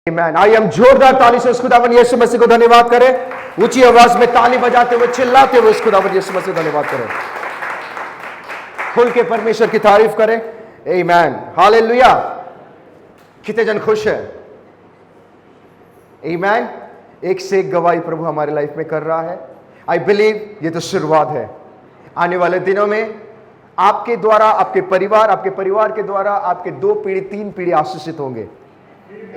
आमीन। आइए हम जोरदार ताली से उस खुदावन यीशु मसीह को धन्यवाद करें। ऊंची आवाज में ताली बजाते हुए चिल्लाते हुए उस खुदावन यीशु मसीह को धन्यवाद करें। खुल के परमेश्वर की तारीफ करें। आमीन, हालेलुया। कितने जन खुश है? आमीन। एक से एक गवाही प्रभु हमारे लाइफ में कर रहा है। आई बिलीव ये तो शुरुआत है। आने वाले दिनों में आपके द्वारा, आपके परिवार के द्वारा आपके 2 पीढ़ी 3 पीढ़ी आशीषित होंगे।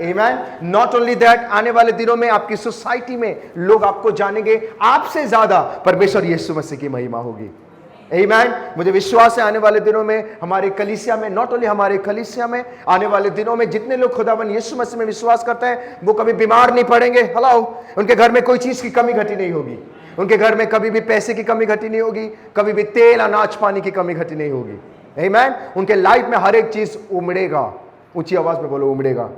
Amen. Not only that, आने वाले दिनों में आपकी सोसाइटी में लोग आपको जानेंगे, आपसे ज्यादा परमेश्वर यीशु मसीह की महिमा होगी। Amen. मुझे विश्वास है आने वाले दिनों में हमारे कलीसिया में, नॉट ओनली हमारे कलीसिया में, आने वाले दिनों में जितने लोग खुदावन यीशु मसीह में विश्वास करते हैं वो कभी बीमार नहीं पड़ेंगे। हेलो, उनके घर में कोई चीज की कमी घटी नहीं होगी। उनके घर में कभी भी पैसे की कमी घटी नहीं होगी, कभी भी तेल अनाज पानी की कमी घटी नहीं होगी। Amen. उनके लाइफ में हर एक चीज उमड़ेगा। ऊंची आवाज में बोलो, उमड़ेगा।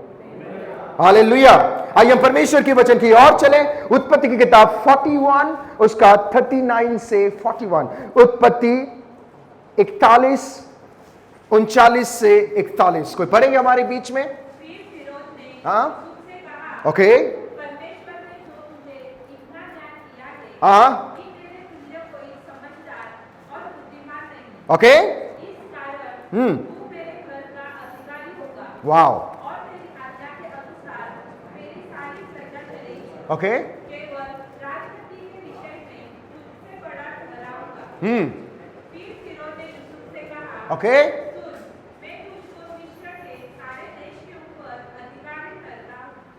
हालेलुया। आइए हम परमेश्वर की वचन की ओर चलें। उत्पत्ति की किताब 41 उसका 39 से 41। उत्पत्ति 41 39 से 41। कोई पढ़ेंगे हमारे बीच में? हाँ, ओके, हाँ, okay, wow, okay, okay,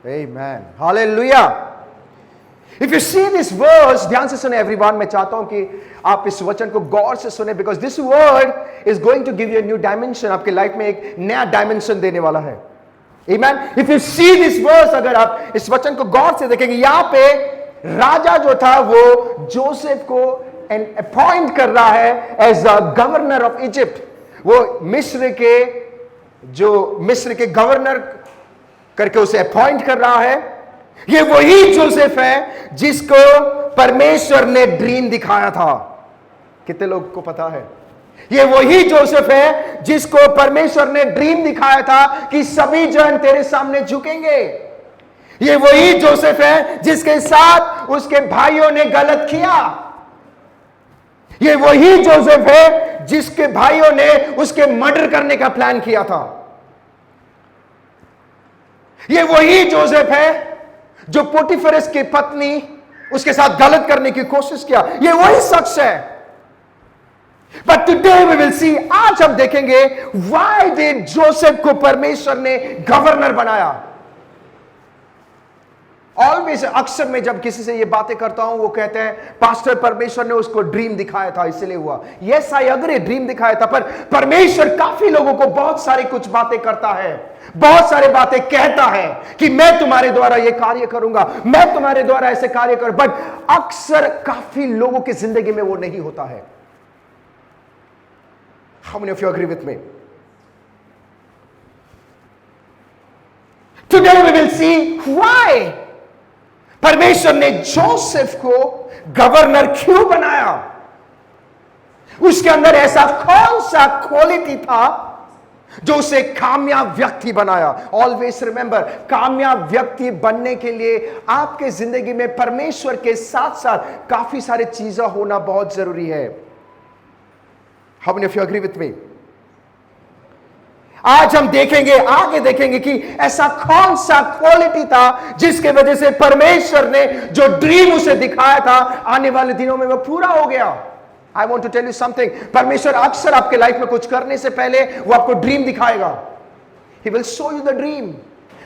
amen, hallelujah. If you see this verse, ध्यान से सुने एवरीवन। मैं चाहता हूं कि आप इस वचन को गौर से सुने, because this word is going to give you new dimension. आपके लाइफ में एक नया डायमेंशन देने वाला है। Amen. If you see this verse, अगर आप इस वचन को गौर से देखेंगे, यहां पे राजा जो था वो जोसेफ को अपॉइंट कर रहा है as a governor of Egypt. वो मिस्र के गवर्नर करके उसे अपॉइंट कर रहा है। ये वही जोसेफ है जिसको परमेश्वर ने ड्रीम दिखाया था। कितने लोग को पता है? ये वही जोसेफ है जिसको परमेश्वर ने ड्रीम दिखाया था कि सभी जन तेरे सामने झुकेंगे। ये वही जोसेफ है जिसके साथ उसके भाइयों ने गलत किया। ये वही जोसेफ है जिसके भाइयों ने उसके मर्डर करने का प्लान किया था। ये वही जोसेफ है जो पोटीफरस की पत्नी उसके साथ गलत करने की कोशिश किया। ये वही शख्स है। But today we will see, आज हम देखेंगे why did जोसेफ को परमेश्वर ने गवर्नर बनाया। ऑलवेज, अक्सर मैं जब किसी से ये बातें करता हूं वो कहते हैं पास्टर परमेश्वर ने उसको ड्रीम दिखाया था इसलिए हुआ। यस, आई अग्री, ड्रीम दिखाया था, पर परमेश्वर काफी लोगों को बहुत सारी कुछ बातें करता है, बहुत सारी बातें कहता है कि मैं तुम्हारे द्वारा ये कार्य करूंगा, मैं तुम्हारे द्वारा ऐसे कार्य करूं, बट अक्सर काफी लोगों की जिंदगी में वो नहीं होता है। How many of you agree with me? Today we will see why परमेश्वर ने जोसेफ को गवर्नर क्यों बनाया। उसके अंदर ऐसा कौन सा क्वालिटी था जो उसे कामयाब व्यक्ति बनाया। ऑलवेज रिमेंबर, कामयाब व्यक्ति बनने के लिए आपके जिंदगी में परमेश्वर के साथ साथ काफी सारी चीजें होना बहुत जरूरी है। How many of you agree with me? आज हम देखेंगे, आगे देखेंगे कि ऐसा कौन सा क्वालिटी था जिसके वजह से परमेश्वर ने जो ड्रीम उसे दिखाया था आने वाले दिनों में वो पूरा हो गया। I want to tell you something, परमेश्वर अक्सर आपके लाइफ में कुछ करने से पहले वो आपको ड्रीम दिखाएगा। He will show you the dream.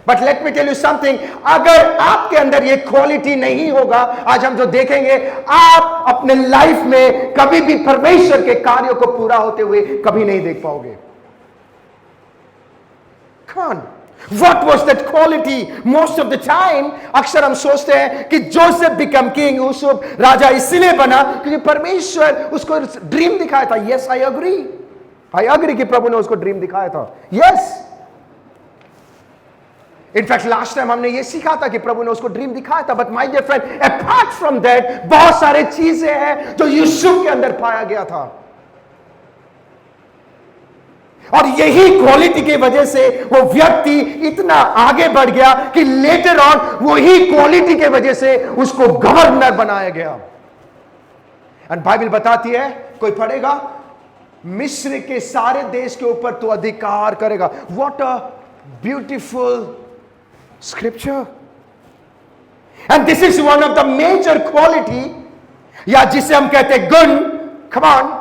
But let me tell you something, अगर आपके अंदर ये क्वालिटी नहीं होगा, आज हम जो देखेंगे, आप अपने लाइफ में कभी भी परमेश्वर के कार्यों को पूरा होते हुए कभी नहीं देख पाओगे। Come on. What was that quality? Most of the time, अक्सर हम सोचते हैं कि जोसेफ बिकम किंग, यूसुफ राजा इसलिए बना क्योंकि परमेश्वर उसको ड्रीम दिखाया था। यस, आई अग्री कि प्रभु ने उसको ड्रीम दिखाया था। यस, इनफैक्ट लास्ट टाइम हमने ये सीखा था कि प्रभु ने उसको ड्रीम दिखाया था। But my dear friend, apart from that बहुत सारे चीजें हैं जो यूसुफ के अंदर पाया गया था। और यही क्वालिटी की वजह से वो व्यक्ति इतना आगे बढ़ गया कि लेटर ऑन वही क्वालिटी के वजह से उसको गवर्नर बनाया गया। एंड बाइबल बताती है, कोई पढ़ेगा, मिस्र के सारे देश के ऊपर तो अधिकार करेगा। What a beautiful scripture. And this is one of the major quality, या जिसे हम कहते हैं गुण, कम ऑन,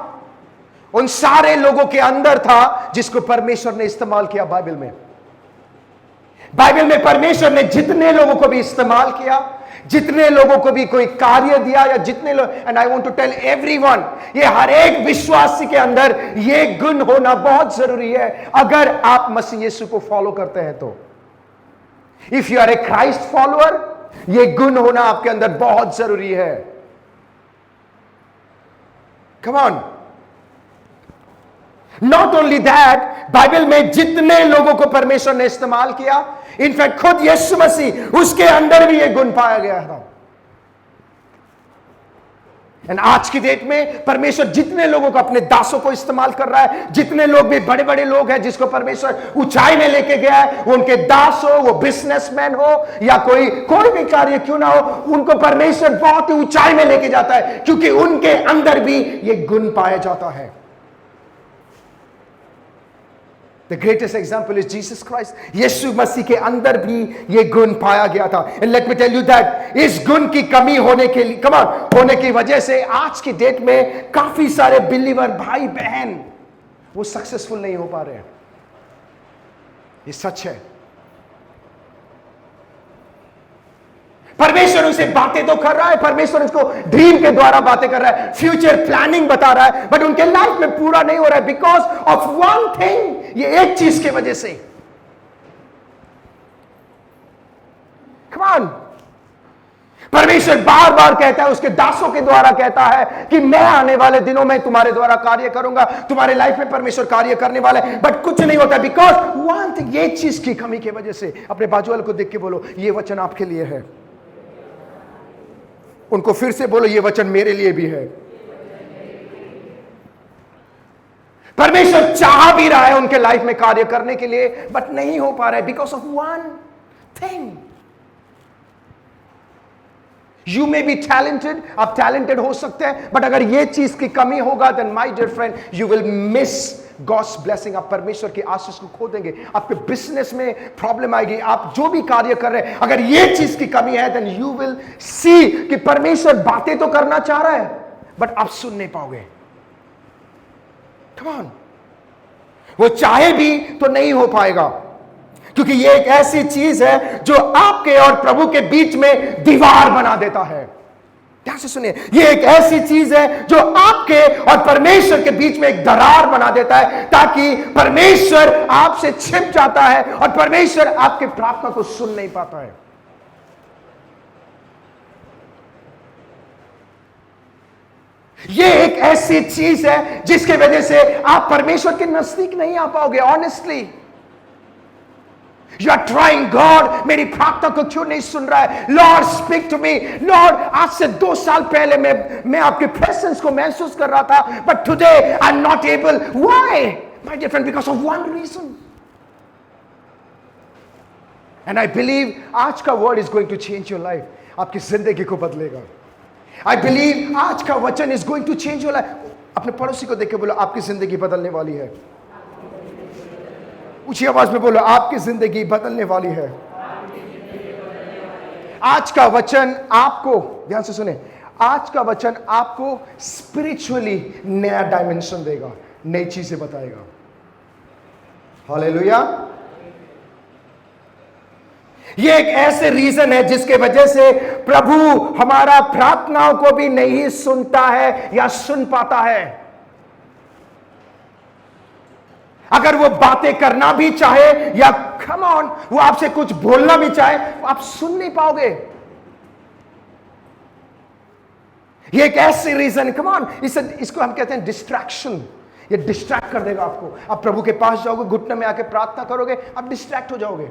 उन सारे लोगों के अंदर था जिसको परमेश्वर ने इस्तेमाल किया। बाइबल में परमेश्वर ने जितने लोगों को भी इस्तेमाल किया, जितने लोगों को भी कोई कार्य दिया, या जितने लोग, and I want to tell everyone, ये हर एक विश्वासी के अंदर ये गुण होना बहुत जरूरी है अगर आप मसीह यीशु को फॉलो करते हैं तो। If you are a Christ follower, ये गुण होना आपके अंदर बहुत जरूरी है। Come on. Not only that, Bible में जितने लोगों को परमेश्वर ने इस्तेमाल किया, इनफैक्ट खुद यीशु मसीह, उसके अंदर भी यह गुण पाया गया था। एंड आज की डेट में परमेश्वर जितने लोगों को, अपने दासों को इस्तेमाल कर रहा है, जितने लोग भी बड़े बड़े लोग हैं जिसको परमेश्वर ऊंचाई में लेके गया है, वो उनके दास हो, वो बिजनेसमैन हो, या कोई भी कार्य क्यों ना हो, उनको परमेश्वर बहुत ही ऊंचाई में लेके जाता है क्योंकि उनके अंदर भी ये गुण पाया जाता है। The greatest example is Jesus Christ. यीशु मसीह के अंदर भी ये गुण पाया गया था। And let me tell you that इस गुण की कमी होने के लिए, कम ऑन, होने की वजह से आज की डेट में काफी सारे बिलीवर भाई बहन वो सक्सेसफुल नहीं हो पा रहे हैं। ये सच है। परमेश्वर उनसे बातें तो कर रहा है, परमेश्वर उसको ड्रीम के द्वारा बातें कर रहा है, फ्यूचर प्लानिंग बता रहा है, बट उनके लाइफ में पूरा नहीं हो रहा है बिकॉज ऑफ वन थिंग, ये एक चीज के वजह से। Come on. परमेश्वर बार बार कहता है, उसके दासों के द्वारा कहता है कि मैं आने वाले दिनों में तुम्हारे द्वारा कार्य करूंगा, तुम्हारे लाइफ में परमेश्वर कार्य करने वाला है, बट कुछ नहीं होता बिकॉज वन थिंग, ये चीज की कमी की वजह से। अपने बाजू वाले को देख के बोलो, ये वचन आपके लिए है। उनको फिर से बोलो, ये वचन मेरे लिए भी है। परमेश्वर चाह भी रहा है उनके लाइफ में कार्य करने के लिए, बट नहीं हो पा रहा है because of one thing. You may be talented, आप टैलेंटेड हो सकते हैं, बट अगर ये चीज की कमी होगा, then my dear friend, you will miss God's blessing. आप परमेश्वर की आशीष को खो देंगे, आपके बिजनेस में प्रॉब्लम आएगी, आप जो भी कार्य कर रहे हैं, अगर ये चीज की कमी है, देन यू विल सी कि परमेश्वर बातें तो करना चाह रहा है, बट आप सुन नहीं पाओगे। Come on. वो चाहे भी तो नहीं हो पाएगा, क्योंकि ये एक ऐसी चीज है जो आपके और प्रभु के बीच में दीवार बना देता है। ध्यान से सुनिए, ये एक ऐसी चीज है जो आपके और परमेश्वर के बीच में एक दरार बना देता है, ताकि परमेश्वर आपसे छिप जाता है और परमेश्वर आपके प्रार्थना को सुन नहीं पाता है। ये एक ऐसी चीज है जिसके वजह से आप परमेश्वर के नजदीक नहीं आ पाओगे। Honestly you are trying, God मेरी प्रार्थना को क्यों नहीं सुन रहा है, Lord speak to me, Lord आज से 2 साल पहले मैं आपके प्रेजेंस को महसूस कर रहा था, but today I am not able. Why my dear friend? Because of one reason. And I believe आज का word is going to change your life, आपकी जिंदगी को बदलेगा। आई बिलीव आज का वचन is going to change your life. अपने पड़ोसी को देख के बोलो, आपकी जिंदगी बदलने वाली है। ऊंची आवाज में बोलो, आपकी जिंदगी बदलने वाली है। आज का वचन आपको, ध्यान से सुने, आज का वचन आपको स्पिरिचुअली नया डायमेंशन देगा, नई चीजें बताएगा। हालेलुया। ये एक ऐसे रीजन है जिसके वजह से प्रभु हमारा प्रार्थनाओं को भी नहीं सुनता है या सुन पाता है। अगर वो बातें करना भी चाहे या कम ऑन वो आपसे कुछ बोलना भी चाहे, आप सुन नहीं पाओगे। ये एक ऐसी रीजन, कम ऑन, इसको हम कहते हैं डिस्ट्रैक्शन। ये डिस्ट्रैक्ट कर देगा आपको। आप प्रभु के पास जाओगे, घुटने में आके प्रार्थना करोगे, आप डिस्ट्रैक्ट हो जाओगे।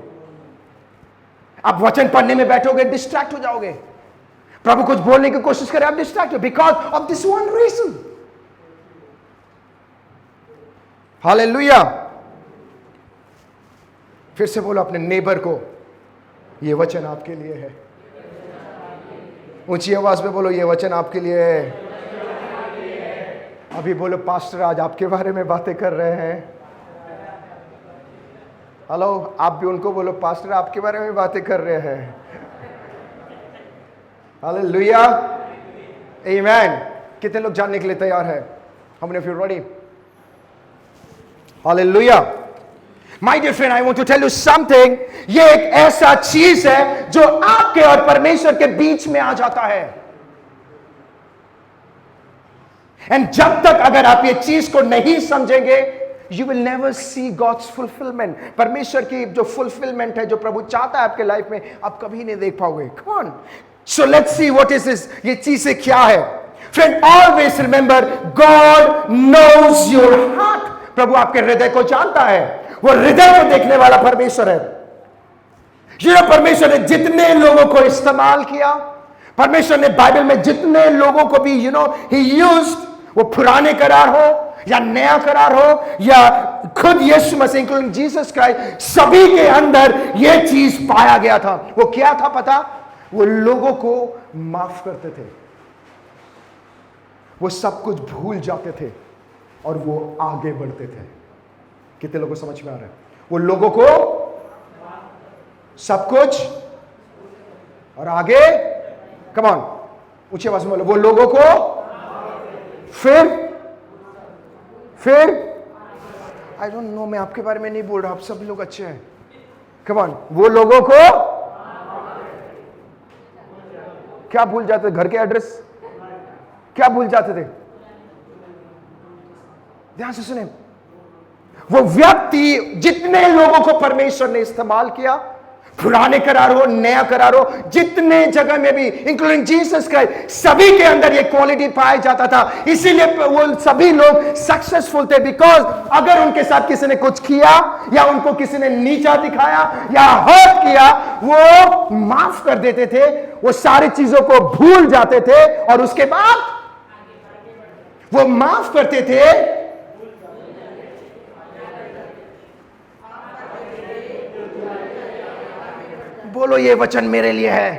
आप वचन पढ़ने में बैठोगे, डिस्ट्रैक्ट हो जाओगे। प्रभु कुछ बोलने की कोशिश करे, आप डिस्ट्रैक्ट हो, because of this one reason. Hallelujah. फिर से बोलो अपने नेबर को, ये वचन आपके लिए है। ऊंची आवाज में बोलो, ये वचन आपके लिए है। अभी बोलो, पास्टर आज आपके बारे में बातें कर रहे हैं। हेलो, आप भी उनको बोलो, पास्टर आपके बारे में बातें कर रहे हैं। हालेलुया, आमेन। कितने लोग जानने के लिए तैयार है? How many of you ready? Hallelujah. My dear friend, I want to tell you something. ये एक ऐसा चीज है जो आपके और परमेश्वर के बीच में आ जाता है। एंड जब तक अगर आप ये चीज को नहीं समझेंगे, you will never see God's fulfillment. परमेश्वर की जो fulfillment है, जो प्रभु चाहता है आपके लाइफ में, आप कभी नहीं देख पाओगे। Come on. So let's see what is this. ये चीजें क्या है? Friend, always remember, God knows your heart. प्रभु आपके हृदय को जानता है। वो हृदय को देखने वाला परमेश्वर है। परमेश्वर ने जितने लोगों को इस्तेमाल किया, परमेश्वर ने बाइबल में जितने लोगों को भी he used, वो पुराने करार हो या नया करार हो या खुद यीशु मसीह इंक्लूडिंग जीसस क्राइस्ट, सभी के अंदर यह चीज पाया गया था। वो क्या था पता? वो लोगों को माफ करते थे, वो सब कुछ भूल जाते थे और वो आगे बढ़ते थे। कितने लोगों को समझ में आ रहा है? वो लोगों को सब कुछ और आगे, कम ऑन, ऊंची आवाज में बोलो, वो लोगों को फिर आई डोंट नो, मैं आपके बारे में नहीं बोल रहा, आप सब लोग अच्छे हैं। कम ऑन, वो लोगों को क्या भूल जाते थे? घर के एड्रेस क्या भूल जाते थे? ध्यान से सुने, वो व्यक्ति जितने लोगों को परमेश्वर ने इस्तेमाल किया, पुराने करार हो नया करार हो, जितने जगह में भी इंक्लूडिंग जीसस क्राइस्ट, सभी के अंदर ये क्वालिटी पाया जाता था। इसीलिए वो सभी लोग सक्सेसफुल थे, बिकॉज अगर उनके साथ किसी ने कुछ किया या उनको किसी ने नीचा दिखाया या हर्ट किया, वो माफ कर देते थे, वो सारी चीजों को भूल जाते थे और उसके बाद वो माफ करते थे। बोलो, ये वचन मेरे लिए है।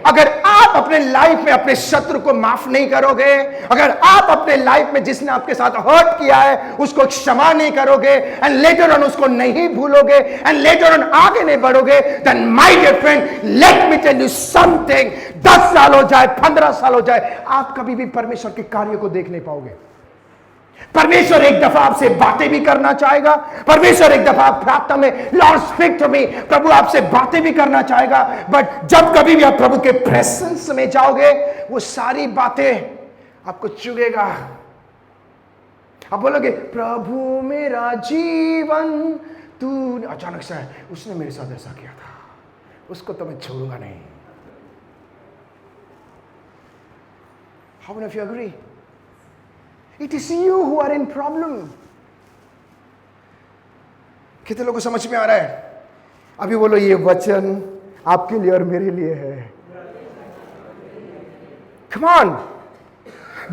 अगर आप अपने लाइफ में अपने शत्रु को माफ नहीं करोगे, अगर आप अपने लाइफ में जिसने आपके साथ हर्ट किया है उसको क्षमा नहीं करोगे, एंड लेटर ऑन उसको नहीं भूलोगे, एंड लेटर ऑन आगे नहीं बढ़ोगे, then my dear friend, let me tell you something, 10 साल हो जाए, 15 साल हो जाए, आप कभी भी परमेश्वर के कार्य को देख नहीं पाओगे। परमेश्वर एक दफा आपसे बातें भी करना चाहेगा, परमेश्वर एक दफा प्रार्थना में लॉर्ड स्पीक टू मी, प्रभु आपसे बातें भी करना चाहेगा, बट जब कभी भी आप प्रभु के प्रेजेंस में जाओगे, वो सारी बातें आपको चुगेगा। आप बोलोगे, प्रभु मेरा जीवन तू, अचानक से उसने मेरे साथ ऐसा किया था, उसको तो मैं छोड़ूंगा नहीं। How many of you agree? It is you who are in problem. कितने लोगों को समझ में आ रहा है? अभी बोलो, ये वचन आपके लिए और मेरे लिए है। Come on.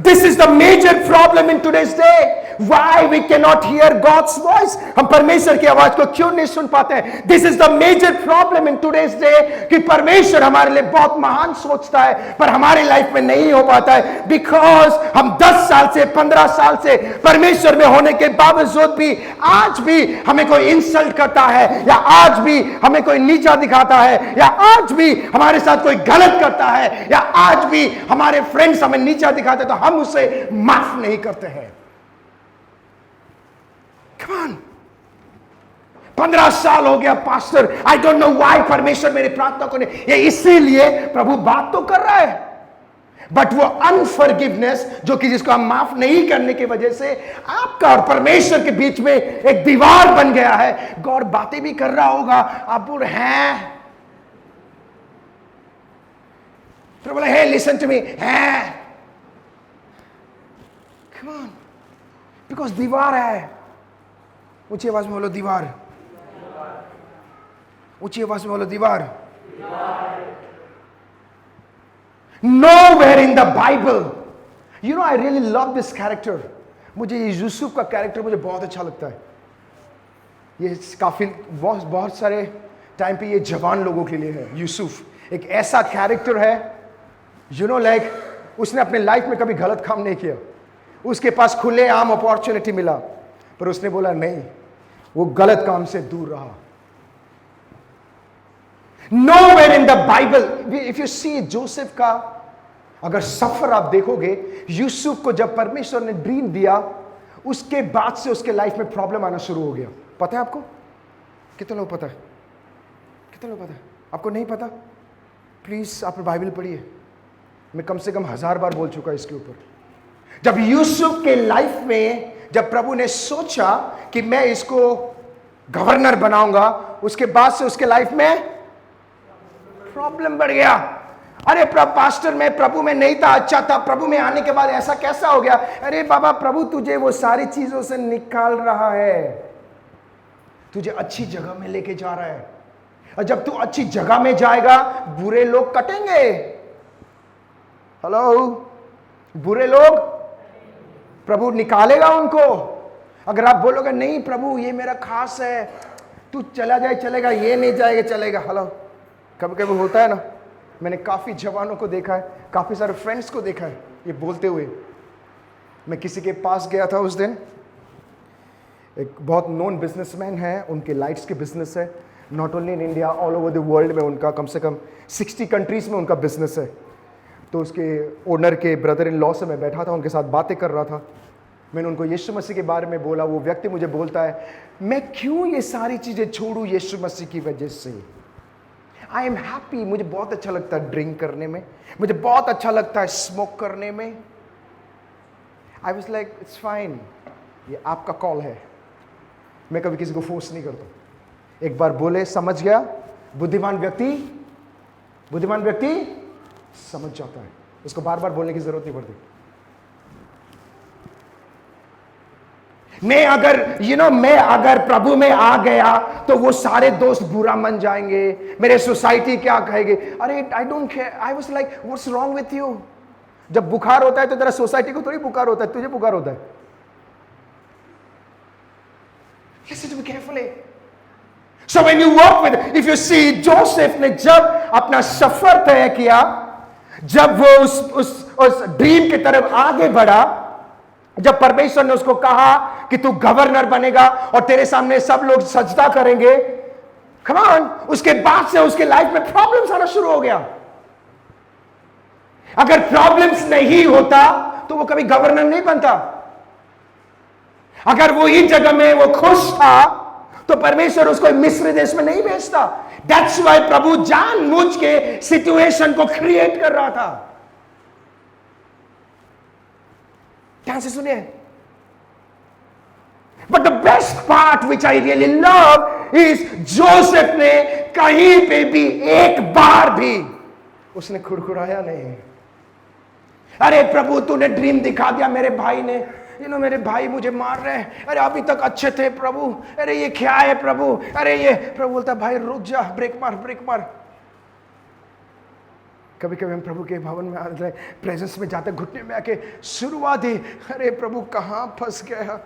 This is the major problem in today's day. Why we cannot hear God's voice? हम परमेश्वर की आवाज को क्यों नहीं सुन पाते हैं? This is the major problem in today's day कि परमेश्वर हमारे लिए बहुत महान सोचता है पर हमारी लाइफ में नहीं हो पाता है, because हम 10 साल से 15 साल से परमेश्वर में होने के बावजूद भी आज भी हमें कोई इंसल्ट करता है, या आज भी हमें कोई नीचा दिखाता है, या आज भी हमारे साथ कोई गलत करता है, या आज भी हमारे फ्रेंड्स हमें नीचा दिखाते तो हम उसे माफ नहीं करते हैं। Come on. 15 साल हो गया pastor, I don't know why परमेश्वर मेरी प्रार्थना को नहीं, ये इसीलिए प्रभु बात तो कर रहा है, बट वो अनफॉरगिवनेस जो कि जिसको हम माफ नहीं करने की वजह से आपका और परमेश्वर के बीच में एक दीवार बन गया है। गॉड बातें भी कर रहा होगा, आप बोल हैं, फिर बोला, हे लिसन टू मी, हैं, कम ऑन, बिकॉज दीवार है। ऊंची आवाज में बोलो, दीवार। ऊंची आवाज में बोलो, दीवार। Nowhere in the Bible, you know, I really love this character. मुझे यूसुफ का कैरेक्टर मुझे बहुत अच्छा लगता है। ये काफी बहुत बहुत सारे टाइम पे ये जवान लोगों के लिए है। यूसुफ एक ऐसा कैरेक्टर है, लाइक उसने अपने लाइफ में कभी गलत काम नहीं किया। उसके पास खुले आम अपॉर्चुनिटी मिला, पर उसने बोला नहीं, वो गलत काम से दूर रहा। Nowhere in the Bible, if you see Joseph का अगर सफर आप देखोगे, यूसुफ को जब परमेश्वर ने ड्रीम दिया, उसके बाद से उसके लाइफ में प्रॉब्लम आना शुरू हो गया। पता है आपको? कितने लोग पता है? कितने लोग पता है? आपको नहीं पता? प्लीज आप बाइबल पढ़िए। मैं कम से कम 1000 बार बोल चुका इसके ऊपर। जब यूसुफ के लाइफ में जब प्रभु ने सोचा कि मैं इसको गवर्नर बनाऊंगा, उसके बाद से उसके लाइफ में प्रॉब्लम बढ़ गया। अरे पास्टर, मैं प्रभु में नहीं था, अच्छा था, प्रभु में आने के बाद ऐसा कैसा हो गया? अरे बाबा, प्रभु तुझे वो सारी चीजों से निकाल रहा है, तुझे अच्छी जगह में लेके जा रहा है, और जब तू अच्छी जगह में जाएगा बुरे लोग कटेंगे। हेलो, बुरे लोग प्रभु निकालेगा उनको। अगर आप बोलोगे नहीं प्रभु ये मेरा खास है, तू चला जाए चलेगा, ये नहीं जाएगा चलेगा। हेलो, कभी कभी होता है ना, मैंने काफी जवानों को देखा है, काफी सारे फ्रेंड्स को देखा है ये बोलते हुए। मैं किसी के पास गया था उस दिन, एक बहुत नोन बिजनेसमैन है, उनके लाइट्स के बिजनेस है, not only in India, all over the world में उनका कम से कम 60 कंट्रीज में उनका बिजनेस है। तो उसके ओनर के ब्रदर इन लॉ से मैं बैठा था, उनके साथ बातें कर रहा था। मैंने उनको यीशु मसीह के बारे में बोला। वो व्यक्ति मुझे बोलता है, मैं क्यों ये सारी चीजें छोड़ूं यीशु मसीह की वजह से? आई एम हैप्पी, मुझे बहुत अच्छा लगता है ड्रिंक करने में, मुझे बहुत अच्छा लगता है स्मोक करने में। आई वाज लाइक इट्स फाइन, ये आपका कॉल है, मैं कभी किसी को फोर्स नहीं करता। एक बार बोले समझ गया, बुद्धिमान व्यक्ति समझ जाता है, उसको बार बार बोलने की जरूरत नहीं पड़ती। मैं अगर प्रभु में आ गया तो वो सारे दोस्त बुरा मान जाएंगे, मेरे सोसाइटी क्या कहेगी? अरे I don't care. I was like what's wrong with you? जब बुखार होता है तो तेरा सोसाइटी को थोड़ी बुखार होता है, तुझे बुखार होता है। Listen to me carefully. So when you walk with, if you see Joseph ने जब अपना सफर तय किया, जब वो उस ड्रीम की तरफ आगे बढ़ा, जब परमेश्वर ने उसको कहा कि तू गवर्नर बनेगा और तेरे सामने सब लोग सजदा करेंगे, come on, उसके बाद से उसके लाइफ में प्रॉब्लम्स आना शुरू हो गया। अगर प्रॉब्लम्स नहीं होता तो वो कभी गवर्नर नहीं बनता। अगर वो ही जगह में वो खुश था तो परमेश्वर उसको मिस्र देश में नहीं भेजता। दैट्स वाई प्रभु जानबूझ के सिचुएशन को क्रिएट कर रहा था। ध्यान से सुनिए। But the best part which I really love is Joseph ने कहीं पे भी एक बार भी उसने खुरखुराया नहीं। अरे प्रभु तूने ड्रीम दिखा दिया, मेरे भाई ने मेरे भाई मुझे मार रहे हैं, अरे अभी तक अच्छे थे प्रभु, अरे ये क्या है प्रभु, अरे ये प्रभु बोलता भाई रुक जा, ब्रेक मार। कभी कभी हम प्रभु के भवन में आते, प्रेजेंस में जाते, घुटने में आके शुरुआत ही, अरे प्रभु कहां फंस गया।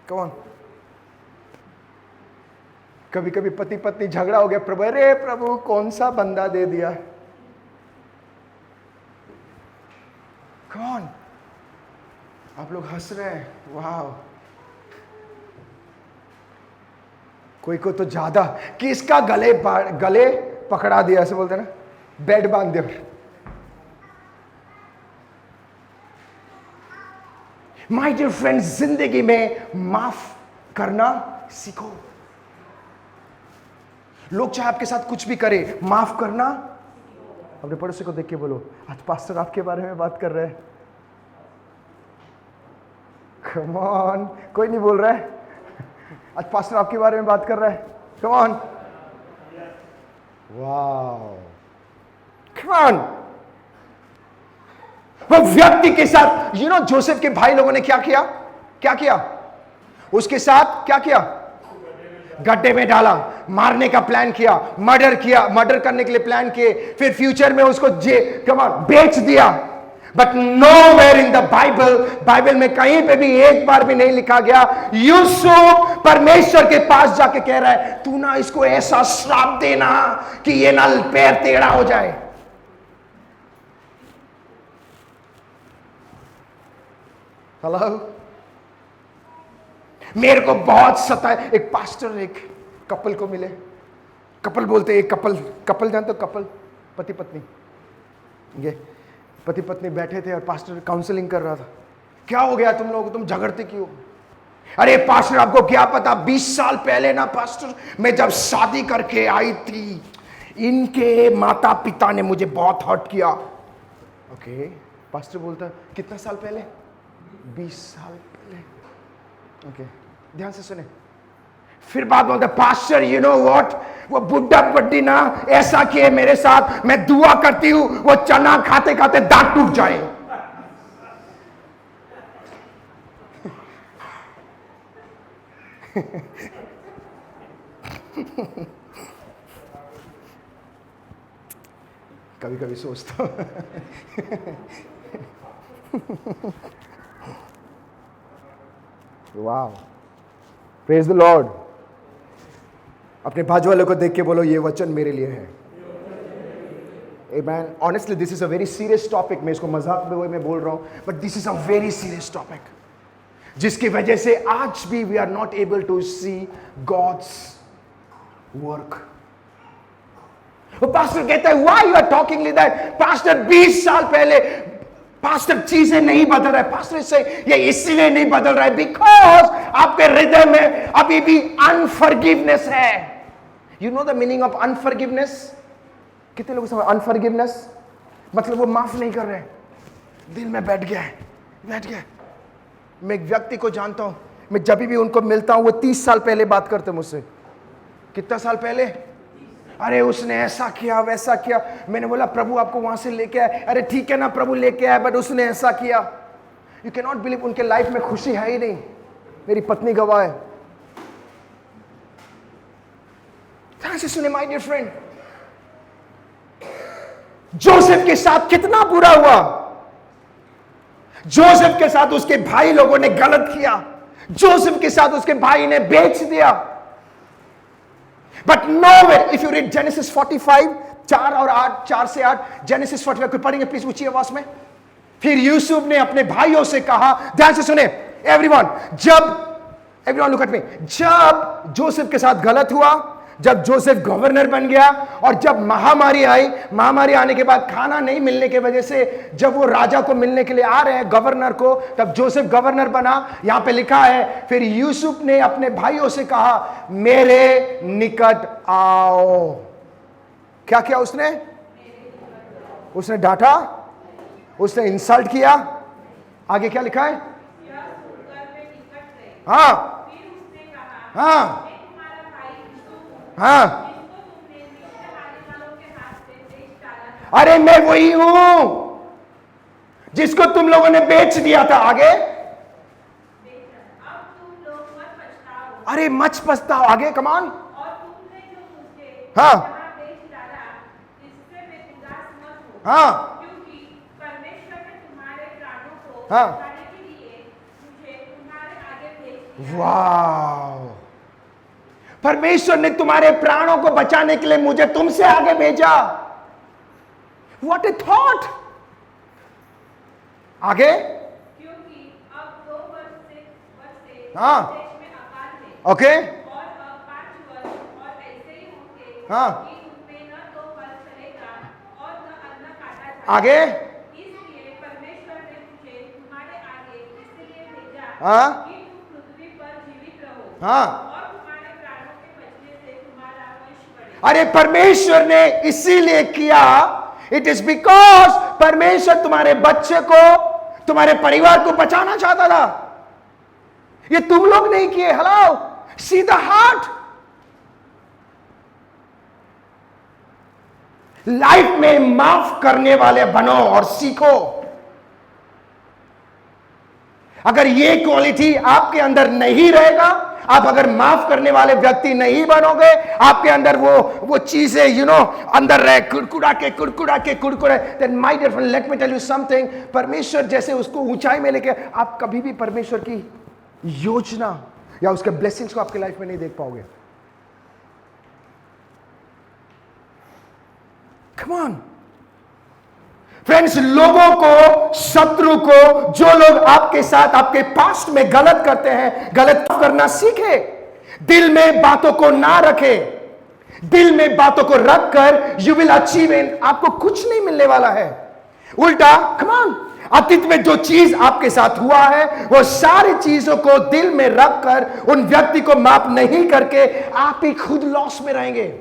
कौन? कभी कभी पति पत्नी झगड़ा हो गया, प्रभु अरे प्रभु कौन सा बंदा दे दिया। कौन? आप लोग हंस रहे हैं, वाह। कोई को तो ज्यादा कि इसका गले पकड़ा दिया, ऐसे बोलते ना, बेड बांध दिया। माय डियर फ्रेंड्स, जिंदगी में माफ करना सीखो। लोग चाहे आपके साथ कुछ भी करे, माफ करना। अपने पड़ोसी को देख के बोलो, आज पास्टर आपके बारे में बात कर रहे हैं। कम ऑन, कोई नहीं बोल रहा है, आज पास्टर आपके बारे में बात कर रहा है। Come on, wow, come on. वो व्यक्ति के साथ जोसेफ के भाई लोगों ने क्या किया? उसके साथ क्या किया? गड्ढे में डाला, मारने का प्लान किया, मर्डर करने के लिए प्लान किए, फिर फ्यूचर में उसको बेच दिया। But nowhere in the Bible, Bible में कहीं पे भी एक बार भी नहीं लिखा गया यूसुफ परमेश्वर के पास जाके कह रहा है तू ना इसको ऐसा श्राप देना कि ये ना पैर टेढ़ा हो जाए। हेलो, मेरे को बहुत सताए। एक पास्टर एक कपल को मिले, कपल बोलते एक कपल जानते हो, कपल पति पत्नी, ये पति पत्नी बैठे थे और पास्टर काउंसलिंग कर रहा था। क्या हो गया तुम लोग, तुम झगड़ते क्यों? अरे पास्टर आपको क्या पता 20 साल पहले ना पास्टर मैं जब शादी करके आई थी इनके माता पिता ने मुझे बहुत हर्ट किया। ओके, पास्टर बोलता कितना साल पहले? 20 साल पहले। ओके, ध्यान से सुने। फिर बात बोलता पास्टर यू नो व्हाट, वो बुड्ढा बड्डी ना ऐसा किए मेरे साथ, मैं दुआ करती हूं वो चना खाते खाते दांत टूट जाए। कभी कभी सोचता हूं वाह, प्रेज द लॉर्ड। अपने बाजू वाले को देख के बोलो ये वचन मेरे लिए है। Amen. Honestly, this is a very serious topic. मैं इसको मजाक में मैं बोल रहा हूं, but this is a very serious topic. जिसकी वजह से आज भी we are not able to see God's work. वो पास्टर कहता है why you are talking like that? Pastor 20 साल पहले, पास्टर चीजें नहीं बदल रहा है। पास्टर से ये इसलिए नहीं बदल रहा है बिकॉज आपके हृदय में अभी भी अनफॉरगिवनेस है। You know the meaning of unforgiveness? कितने लोग समझ अनफॉरगिवनेस मतलब वो माफ नहीं कर रहे, दिल में बैठ गया है, बैठ गया। मैं एक व्यक्ति को जानता हूं, मैं जब भी उनको मिलता हूं वो 30 साल पहले बात करते मुझसे। कितना साल पहले? अरे उसने ऐसा किया वैसा किया। मैंने बोला प्रभु आपको वहां से लेके आए। अरे ठीक है ना प्रभु लेके आए, बट उसने ऐसा किया। यू कैन नॉट बिलीव, उनके लाइफ में खुशी है ही नहीं। मेरी पत्नी गवाह है। ध्यान से सुने माय डियर फ्रेंड, जोसेफ के साथ कितना बुरा हुआ। जोसेफ के साथ उसके भाई लोगों ने गलत किया। जोसेफ के साथ उसके भाई ने बेच दिया। But nowhere, if you read Genesis 45, 4 से 8, Genesis 45 कोई पढ़ेंगे प्लीज ऊंची आवाज में। फिर यूसुफ ने अपने भाइयों से कहा, ध्यान से सुने everyone, everyone look at me, जब जोसेफ के साथ गलत हुआ, जब जोसेफ गवर्नर बन गया और जब महामारी आई, महामारी आने के बाद खाना नहीं मिलने की वजह से जब वो राजा को मिलने के लिए आ रहे हैं गवर्नर को, तब जोसेफ गवर्नर बना। यहां पे लिखा है फिर यूसुफ ने अपने भाइयों से कहा मेरे निकट आओ। क्या किया उसने? उसने डांटा, उसने इंसल्ट किया। आगे क्या लिखा है? हाँ हाँ हाँ, अरे मैं वही हूं जिसको तुम लोगों ने बेच दिया था। आगे, अरे मच पछताओ। आगे कमान। हाँ हाँ हाँ, वाह, परमेश्वर ने तुम्हारे प्राणों को बचाने के लिए मुझे तुमसे आगे भेजा। What a thought! आगे, क्योंकि अब 2 वर्ष से हाँ देश में अकाल है, ओके, और अब 5 वर्ष और ऐसे ही होंगे हाँ कि उनमें न तो फल चलेगा और न अन्न काटा जाएगा। आगे, इसलिए परमेश्वर ने मुझे तुम्हारे आगे इसलिए भेजा हाँ कि तुम पृथ्वी पर जीवित रहो हाँ, अरे परमेश्वर ने इसीलिए किया। इट इज बिकॉज परमेश्वर तुम्हारे बच्चे को, तुम्हारे परिवार को बचाना चाहता था। ये तुम लोग नहीं किए। Hello, see the heart. Life में माफ करने वाले बनो और सीखो। अगर ये क्वालिटी आपके अंदर नहीं रहेगा, आप अगर माफ करने वाले व्यक्ति नहीं बनोगे, आपके अंदर वो चीजें अंदर रहे, कुड़कुड़ा के, then my dear friend, let me tell you something, परमेश्वर जैसे उसको ऊंचाई में लेके, आप कभी भी परमेश्वर की योजना या उसके ब्लेसिंग्स को आपके लाइफ में नहीं देख पाओगे। Come on. फ्रेंड्स, लोगों को, शत्रु को, जो लोग आपके साथ आपके पास्ट में गलत करते हैं, गलत करना सीखे। दिल में बातों को ना रखे। दिल में बातों को रखकर यू विल अचीव इन, आपको कुछ नहीं मिलने वाला है। उल्टा, कम ऑन, अतीत में जो चीज आपके साथ हुआ है वो सारी चीजों को दिल में रखकर उन व्यक्ति को माफ नहीं करके आप ही खुद लॉस में रहेंगे।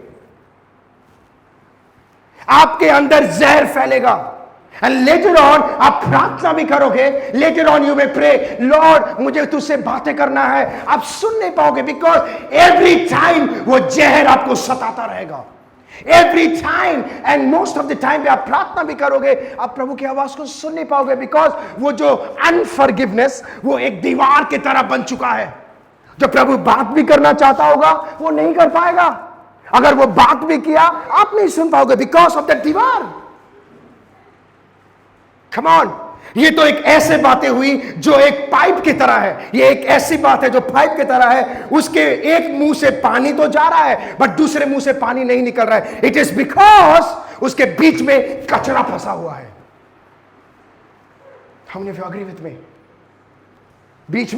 आपके अंदर जहर फैलेगा। एंड लेटर ऑन आप प्रार्थना भी करोगे, later on you may pray, Lord मुझे तुझसे बातें करना है, आप सुन नहीं पाओगे, बिकॉज एवरी टाइम वो जहर आपको सताता रहेगा। Every time and most of the time पे आप प्रार्थना भी करोगे, आप प्रभु की आवाज को सुन नहीं पाओगे, बिकॉज वो जो अनफॉरगिवनेस वो एक दीवार की तरह बन चुका है। जो प्रभु बात भी करना चाहता होगा वो नहीं कर पाएगा। अगर वो बात भी किया आप नहीं सुन पाओगे, बिकॉज ऑफ दैट दीवार। कम ऑन, ये तो एक ऐसे बातें हुई जो एक पाइप की तरह है। ये एक ऐसी बात है जो पाइप की तरह है, उसके एक मुंह से पानी तो जा रहा है बट दूसरे मुंह से पानी नहीं निकल रहा है। इट इज बिकॉज उसके बीच में कचरा फंसा हुआ है। How many of you agree with me? बीच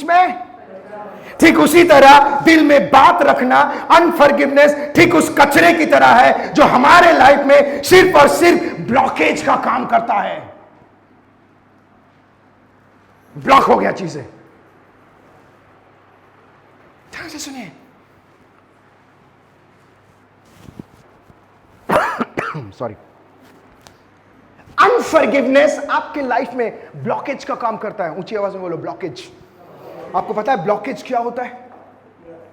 में ठीक उसी तरह दिल में बात रखना, अनफॉरगिवनेस ठीक उस कचरे की तरह है जो हमारे लाइफ में सिर्फ और सिर्फ ब्लॉकेज का काम करता है। ब्लॉक हो गया चीजें। ध्यान से सुनिए, सॉरी, अनफॉरगिवनेस आपके लाइफ में ब्लॉकेज का काम करता है। ऊंची आवाज में बोलो, ब्लॉकेज। आपको पता है ब्लॉकेज क्या होता है?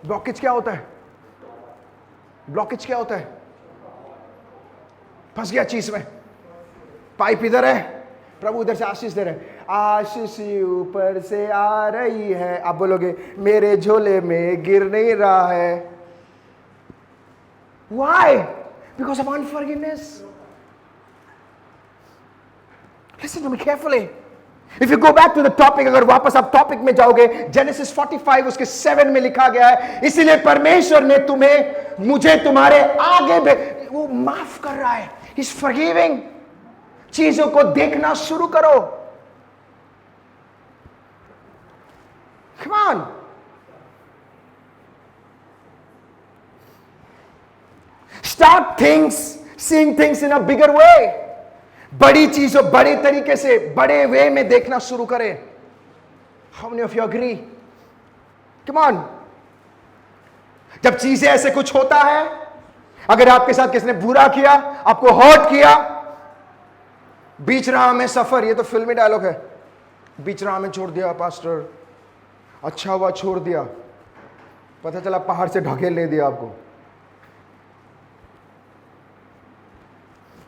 ब्लॉकेज क्या होता है? ब्लॉकेज क्या होता है? फंस गया चीज में। पाइप इधर है, प्रभु उधर से आशीष दे रहे हैं, आशीष ऊपर से आ रही है। आप बोलोगे मेरे झोले में गिर नहीं रहा है। Why? Because of unforgiveness. Listen to me carefully. If you go back to the topic, अगर वापस आप टॉपिक में जाओगे, जेनेसिस 45 उसके 7 में लिखा गया है, इसीलिए परमेश्वर ने तुम्हें, मुझे तुम्हारे आगे वो माफ कर रहा है। He's forgiving। चीजों को देखना शुरू करो। Come on। Start seeing things in a bigger way। बड़ी चीजों, बड़े तरीके से, बड़े वे में देखना शुरू करें। How many of you agree? Come on। जब चीजें ऐसे कुछ होता है, अगर आपके साथ किसने बुरा किया, आपको हर्ट किया, बीच राह में सफर, ये तो फिल्मी डायलॉग है, बीच राह में छोड़ दिया पास्टर, अच्छा हुआ छोड़ दिया, पता चला पहाड़ से ढकेल ले दिया आपको।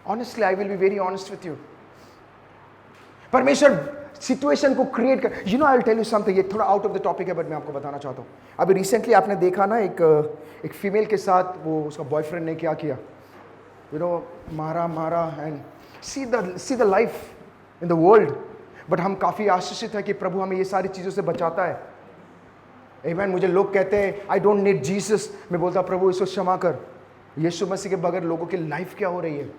Honestly, I will be very honest with you। परमेश्वर सिचुएशन को क्रिएट कर, I will tell you something, ये थोड़ा आउट ऑफ द टॉपिक है बट मैं आपको बताना चाहता हूँ। अभी रिसेंटली आपने देखा ना, एक फीमेल के साथ वो उसका बॉयफ्रेंड ने क्या किया, मारा and see the life in the world. But हम काफ़ी आशीषित है कि प्रभु हमें ये सारी चीज़ों से बचाता है। आमीन। मुझे लोग कहते हैं आई डोंट नीड जीसस, मैं बोलता प्रभु इसको क्षमा कर। यीशु मसीह के बगैर लोगों की लाइफ क्या हो रही है।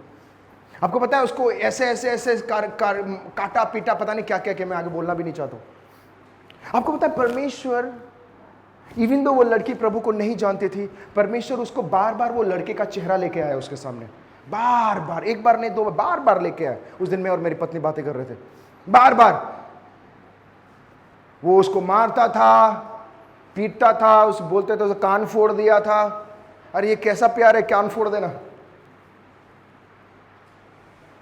आपको पता है उसको ऐसे काटा पीटा, पता नहीं क्या क्या कि मैं आगे बोलना भी नहीं चाहता हूं। आपको पता है परमेश्वर, इवन दो वो लड़की प्रभु को नहीं जानती थी, परमेश्वर उसको बार बार वो लड़के का चेहरा लेके आया उसके सामने, बार बार, एक बार नहीं दो बार बार लेके आया। उस दिन मैं और मेरी पत्नी बातें कर रहे थे, बार बार वो उसको मारता था, पीटता था, उस बोलते थे उसे कान फोड़ दिया था। अरे ये कैसा प्यार है, कान फोड़ देना।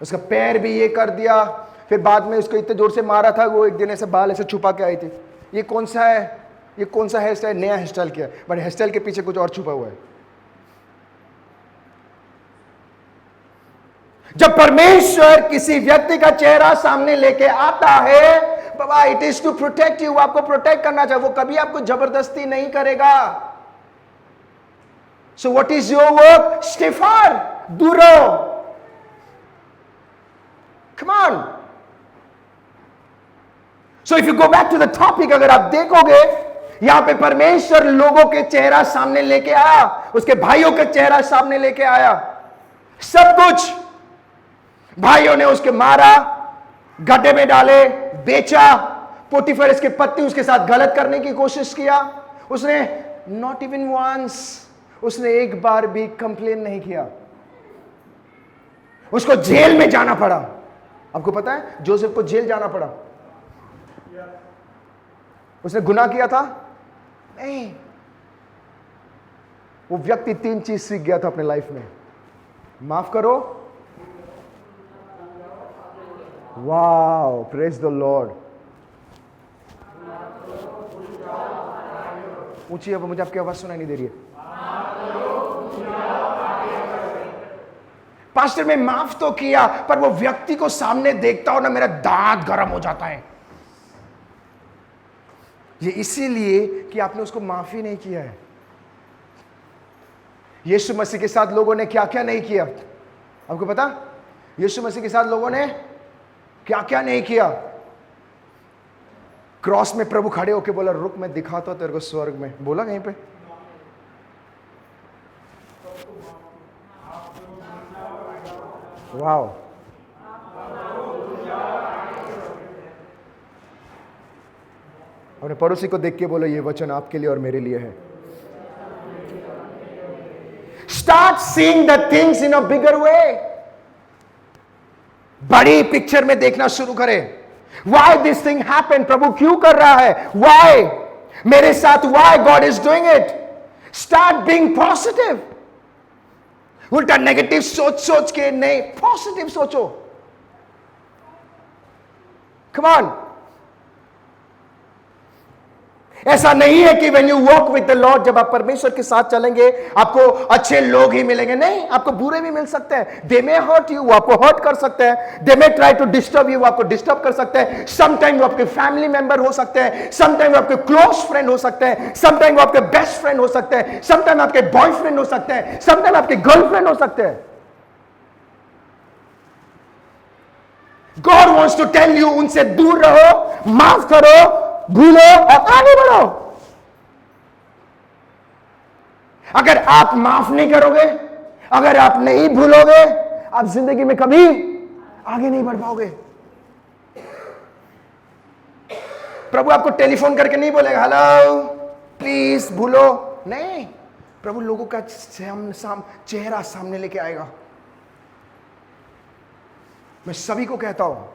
उसका पैर भी ये कर दिया, फिर बाद में उसको इतने जोर से मारा था, वो एक दिन ऐसे बाल ऐसे छुपा के आई थी। ये कौन सा है, ये कौन सा हेयर स्टाइल, नया हेयर स्टाइल किया, बट हेयर स्टाइल के पीछे कुछ और छुपा हुआ है। जब परमेश्वर किसी व्यक्ति का चेहरा सामने लेके आता है बाबा it is to protect you, आपको प्रोटेक्ट करना चाहिए, वो कभी आपको जबरदस्ती नहीं करेगा। So what is your work? Stay far, दूर रहो। Come on. So if you go back to the topic, अगर आप देखोगे यहां पे परमेश्वर लोगों के चेहरा सामने लेके आया, उसके भाइयों के चेहरा सामने लेके आया, सब कुछ। भाइयों ने उसके मारा, गड्ढे में डाले, बेचा, पोटीफर इसके पत्नी उसके साथ गलत करने की कोशिश किया। उसने नॉट इवन वंस, उसने एक बार भी कंप्लेन नहीं किया। उसको जेल में जाना पड़ा। आपको पता है जोसेफ को जेल जाना पड़ा? उसने गुनाह किया था? नहीं। वो व्यक्ति 3 चीज सीख गया था अपने लाइफ में। माफ करो, वाओ, प्रेज द लॉर्ड। ऊंची, अब मुझे आपकी आवाज सुनाई नहीं दे रही है। पास्टर मैं माफ तो किया, पर वो व्यक्ति को सामने देखता हूं ना, मेरा दांत गर्म हो जाता है। ये इसीलिए कि आपने उसको माफी नहीं किया है। यीशु मसीह के साथ लोगों ने क्या क्या नहीं किया, आपको पता? यीशु मसीह के साथ लोगों ने क्या क्या नहीं किया। क्रॉस में प्रभु खड़े होके बोला, रुक मैं दिखाता हूं तेरे को स्वर्ग में। बोला कहीं पे? वाओ। अपने पड़ोसी को देख के बोलो, ये वचन आपके लिए और मेरे लिए है। Start seeing the things in a bigger way. बड़ी पिक्चर में देखना शुरू करें। Why this thing happened? प्रभु क्यों कर रहा है? Why मेरे साथ? Why God is doing it? Start being positive. उल्टा नेगेटिव सोच सोच के नहीं, पॉजिटिव सोचो। Come on. ऐसा नहीं है कि when you walk with the Lord, जब आप परमेश्वर के साथ चलेंगे आपको अच्छे लोग ही मिलेंगे। नहीं, आपको बुरे भी मिल सकते हैं। They may hurt you, वो आपको हर्ट कर सकते हैं। They may try to disturb you, वो आपको डिस्टर्ब कर सकते हैं। Sometime वो आपके फैमिली मेंबर हो सकते हैं, sometime वो आपके क्लोज फ्रेंड हो सकते हैं, sometime वो आपके बेस्ट फ्रेंड हो सकते हैं, sometime आपके बॉयफ्रेंड हो सकते हैं, sometime आपके गर्लफ्रेंड हो सकते हैं। God wants to tell you, उनसे दूर रहो, माफ करो, भूलो और आगे बढ़ो। अगर आप माफ नहीं करोगे, अगर आप नहीं भूलोगे, आप जिंदगी में कभी आगे नहीं बढ़ पाओगे। प्रभु आपको टेलीफोन करके नहीं बोलेगा, हेलो प्लीज भूलो। नहीं, प्रभु लोगों का चेहरा सामने लेके आएगा। मैं सभी को कहता हूं,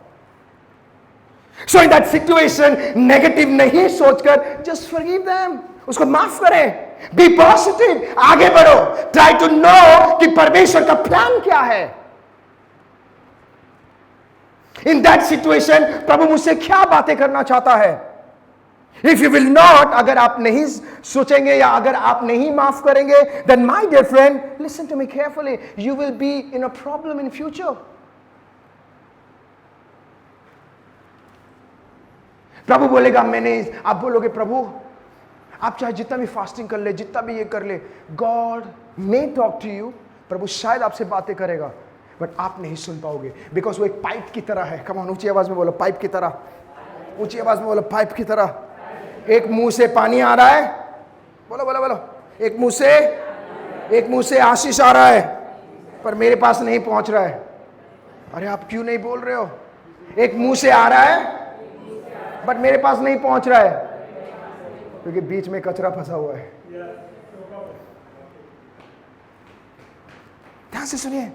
So in that situation, negative नहीं सोचकर just forgive them, उसको माफ करें। Be positive, आगे बढ़ो। Try to know कि परमेश्वर का प्लान क्या है। In that situation, प्रभु मुझसे क्या बातें करना चाहता है। If you will not, अगर आप नहीं सोचेंगे या अगर आप नहीं माफ करेंगे, then my dear friend, listen to me carefully, you will be in a problem in future. प्रभु बोलेगा मैंने, आप बोलोगे प्रभु आप चाहे जितना भी फास्टिंग कर ले, जितना भी ये कर ले, God may talk to you, प्रभु शायद आपसे बातें करेगा, बट आप नहीं सुन पाओगे, बिकॉज वो एक पाइप की तरह है। कम ऑन, ऊंची आवाज में बोलो, पाइप की तरह। ऊंची आवाज में बोलो, पाइप की तरह। एक मुंह से पानी आ रहा है, बोलो बोलो बोलो, एक मुंह से आशीष आ रहा है, पर मेरे पास नहीं पहुंच रहा है। अरे आप क्यों नहीं बोल रहे हो? एक मुंह से आ रहा है बट मेरे पास नहीं पहुंच रहा है, क्योंकि बीच में कचरा फंसा हुआ है। ध्यान से सुनिए,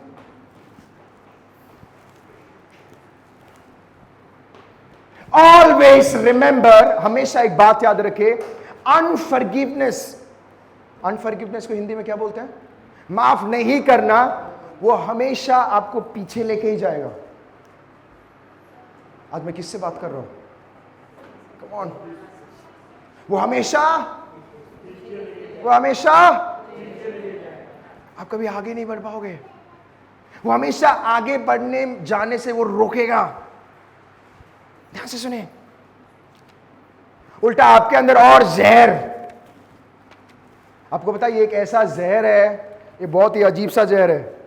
ऑलवेज रिमेंबर, हमेशा एक बात याद रखे, अनफॉरगिवनेस। अनफॉरगिवनेस को हिंदी में क्या बोलते हैं? माफ नहीं करना। वो हमेशा आपको पीछे लेके ही जाएगा। आज मैं किससे बात कर रहा हूं? Come on. वो हमेशा आप कभी आगे नहीं बढ़ पाओगे। वो हमेशा आगे बढ़ने जाने से वो रोकेगा। ध्यान से सुने, उल्टा आपके अंदर और जहर। आपको पता है ये एक ऐसा जहर है, ये बहुत ही अजीब सा जहर है।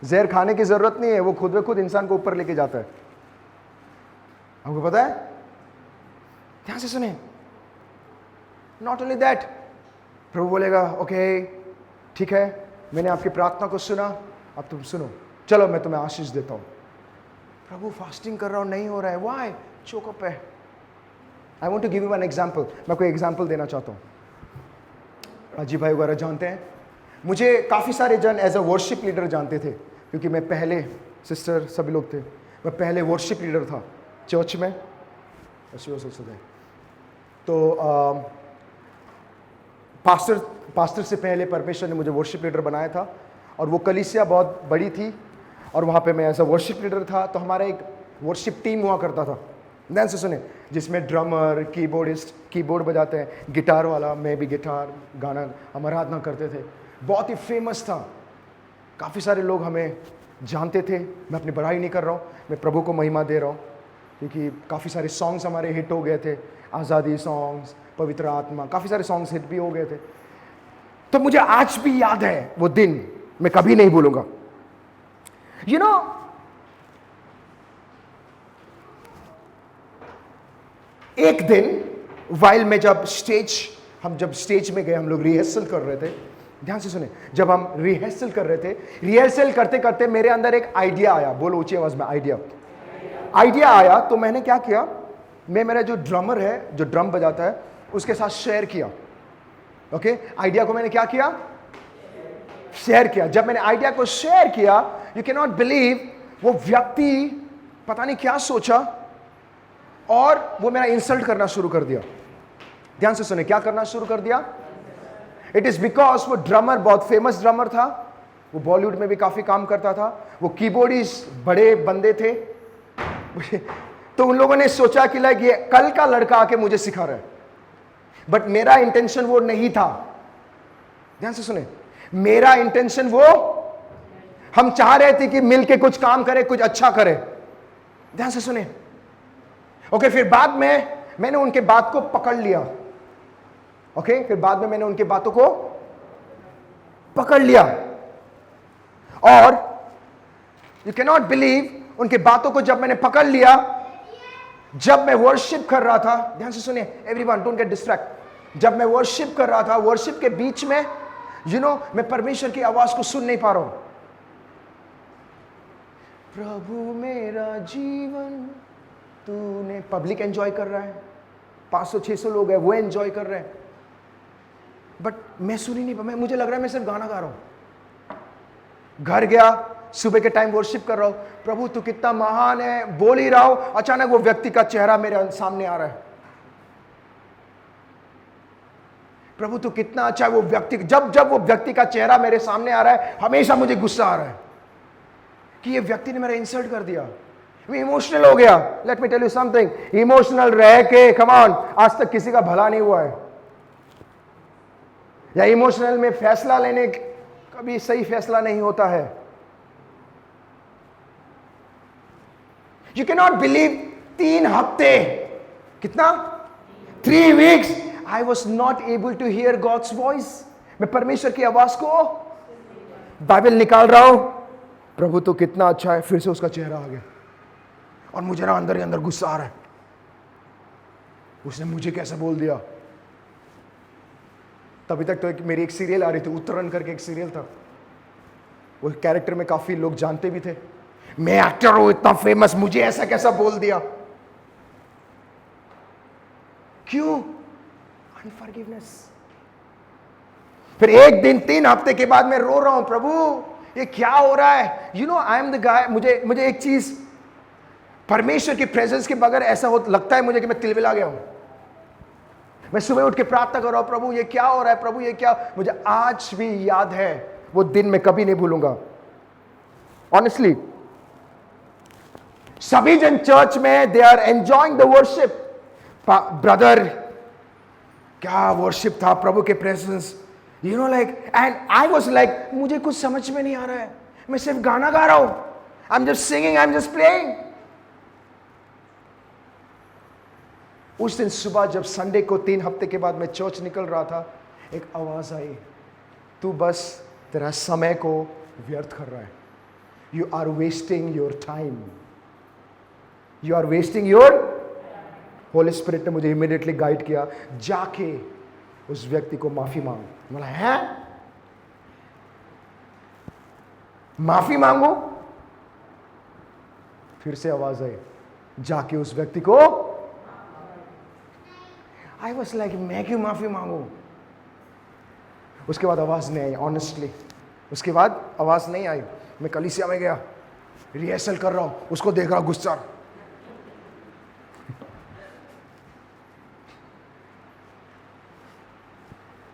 जहर खाने की जरूरत नहीं है, वो खुद ब खुद इंसान को ऊपर लेके जाता है। आपको पता है? ध्यान से सुने। नॉट ओनली दैट, प्रभु बोलेगा ओके ठीक है, मैंने आपकी प्रार्थना को सुना, अब तुम सुनो, चलो मैं तुम्हें आशीष देता हूं। प्रभु फास्टिंग कर रहा हूं, नहीं हो रहा है, व्हाई? चोक अप है। I want to give you one example. मैं कोई एग्जांपल देना चाहता हूं। अजीब भाई वगैरह जानते हैं मुझे, काफ़ी सारे जन एज अ वर्शिप लीडर जानते थे, क्योंकि मैं पहले, सिस्टर सभी लोग थे, मैं पहले वर्शिप लीडर था चर्च में। तो पास्टर से पहले परमेश्वर ने मुझे वर्शिप लीडर बनाया था, और वो कलीसिया बहुत बड़ी थी, और वहाँ पे मैं एज अ वर्शिप लीडर था। तो हमारा एक वर्शिप टीम हुआ करता था, ध्यान से सुने, जिसमें ड्रमर, कीबोर्डिस्ट कीबोर्ड बजाते हैं, गिटार वाला, मैं भी गिटार, गाना हम आराधना करते थे। बहुत ही फेमस था, काफ़ी सारे लोग हमें जानते थे। मैं अपनी बड़ाई नहीं कर रहा हूँ, मैं प्रभु को महिमा दे रहा हूँ, क्योंकि काफ़ी सारे सॉन्ग्स हमारे हिट हो गए थे, आज़ादी सॉन्ग्स, पवित्र आत्मा, काफ़ी सारे सॉन्ग्स हिट भी हो गए थे। तो मुझे आज भी याद है वो दिन, मैं कभी नहीं भूलूंगा। यू नो, एक दिन वाइल में जब स्टेज में गए, हम लोग रिहर्सल कर रहे थे। ध्यान से सुने, जब हम रिहर्सल कर रहे थे, रिहर्सल करते करते मेरे अंदर एक आइडिया आया। बोलो ऊंची आवाज में, आइडिया आया। तो मैंने क्या किया, मैं मेरा जो ड्रमर है, जो ड्रम बजाता है, उसके साथ शेयर किया। ओके, आइडिया को मैंने क्या किया, शेयर किया। जब मैंने आइडिया को शेयर किया, यू कैन नॉट बिलीव, वो व्यक्ति पता नहीं क्या सोचा, और वो मेरा इंसल्ट करना शुरू कर दिया। ध्यान से सुने, क्या करना शुरू कर दिया? इट इज बिकॉज वो ड्रमर बहुत फेमस ड्रमर था, वो बॉलीवुड में भी काफी काम करता था, वो कीबोर्डिस्ट बड़े बंदे थे। तो उन लोगों ने सोचा कि लाइक ये कल का लड़का आके मुझे सिखा रहा है, बट मेरा इंटेंशन वो नहीं था। ध्यान से सुने, मेरा इंटेंशन वो, हम चाह रहे थे कि मिलके कुछ काम करे, कुछ अच्छा करे। ध्यान से सुने। ओके, फिर बाद में मैंने उनके बात को पकड़ लिया। ओके, फिर बाद में मैंने उनके बातों को पकड़ लिया, और यू कैन नॉट बिलीव, उनके बातों को जब मैंने पकड़ लिया, जब मैं वर्शिप कर रहा था, ध्यान से सुनिए एवरीवन, डोंट गेट डिस्ट्रैक्ट। जब मैं वर्शिप कर रहा था, वर्शिप के बीच में मैं परमेश्वर की आवाज को सुन नहीं पा रहा हूं। प्रभु मेरा जीवन तूने, पब्लिक एंजॉय कर रहा है, 500-600 लोग हैं, वो एंजॉय कर रहे हैं, बट मैं सुन ही नहीं पा। मुझे लग रहा है मैं सिर्फ गाना गा रहा हूं। घर गया, सुबह के टाइम वर्शिप कर रहा हूं, प्रभु तू कितना महान है, बोल ही रहा हूं, अचानक वो व्यक्ति का चेहरा मेरे सामने आ रहा है। प्रभु तू कितना अच्छा है। वो व्यक्ति, जब वो व्यक्ति का चेहरा मेरे सामने आ रहा है, हमेशा मुझे गुस्सा आ रहा है कि ये व्यक्ति ने मेरा इंसल्ट कर दिया। मैं इमोशनल हो गया। Let me tell you something, emotional रह के, कम ऑन, आज तक किसी का भला नहीं हुआ है, या इमोशनल में फैसला लेने कभी सही फैसला नहीं होता है। यू कैन नॉट बिलीव, 3 हफ्ते, कितना, 3 weeks, I was not able to hear God's voice. मैं परमेश्वर की आवाज को, बाइबल निकाल रहा हूं, प्रभु तो कितना अच्छा है, फिर से उसका चेहरा आ गया, और मुझे ना अंदर ही अंदर गुस्सा आ रहा है, उसने मुझे कैसे बोल दिया। तभी तक तो मेरी एक सीरियल आ रही थी, उत्तरन करके एक सीरियल था, वो कैरेक्टर में काफी लोग जानते भी थे। मैं एक्टर हूं, इतना फेमस, मुझे ऐसा कैसा बोल दिया, क्यों? अनफॉरगिवनेस। फिर एक दिन, 3 हफ्ते के बाद मैं रो रहा हूं, प्रभु ये क्या हो रहा है? I am the guy. मुझे एक चीज, परमेश्वर की प्रेजेंस के बगैर ऐसा लगता है मुझे कि मैं तिलमिला गया हूं। मैं सुबह उठ के प्रार्थना कर रहा हूं, प्रभु ये क्या हो रहा है, प्रभु ये क्या। मुझे आज भी याद है वो दिन, मैं कभी नहीं भूलूंगा। ऑनेस्टली, सभी जन चर्च में they are enjoying the worship. Brother, क्या वर्शिप था, प्रभु के presence, and I was like, मुझे कुछ समझ में नहीं आ रहा है, मैं सिर्फ गाना गा रहा हूं, I am just singing, I am just playing. उस दिन सुबह जब संडे को 3 हफ्ते के बाद मैं चर्च निकल रहा था, एक आवाज आई, तू बस तेरा समय को व्यर्थ कर रहा है, you are wasting your time, you are wasting your. Holy spirit ने मुझे इमीडिएटली गाइड किया, जाके उस व्यक्ति को माफी मांग। बोला है माफी मांगो? फिर से आवाज आई, जाके उस व्यक्ति को। आई वॉज लाइक मैं क्यों माफी मांगू? उसके बाद आवाज नहीं आई, ऑनेस्टली उसके बाद आवाज नहीं आई। मैं कलीसिया में गया, रिहर्सल कर रहा हूं, उसको देख रहा गुस्सा।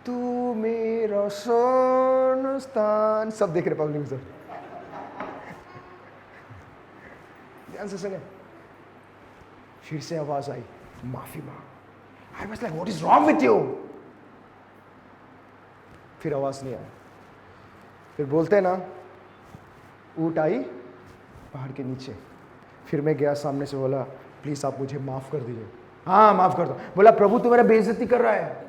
तू मेरा सोनस्तान, सब देख रहे पब्लिक सर, ध्यान से सुने। फिर से आवाज आई, माफी मांग। आई was like what is wrong with you? फिर आवाज नहीं आई। फिर बोलते ना, ऊँट आई पहाड़ के नीचे। फिर मैं गया सामने से, बोला प्लीज आप मुझे माफ कर दीजिए। हाँ माफ कर दो। बोला प्रभु तू मेरा बेइज्जती कर रहा है।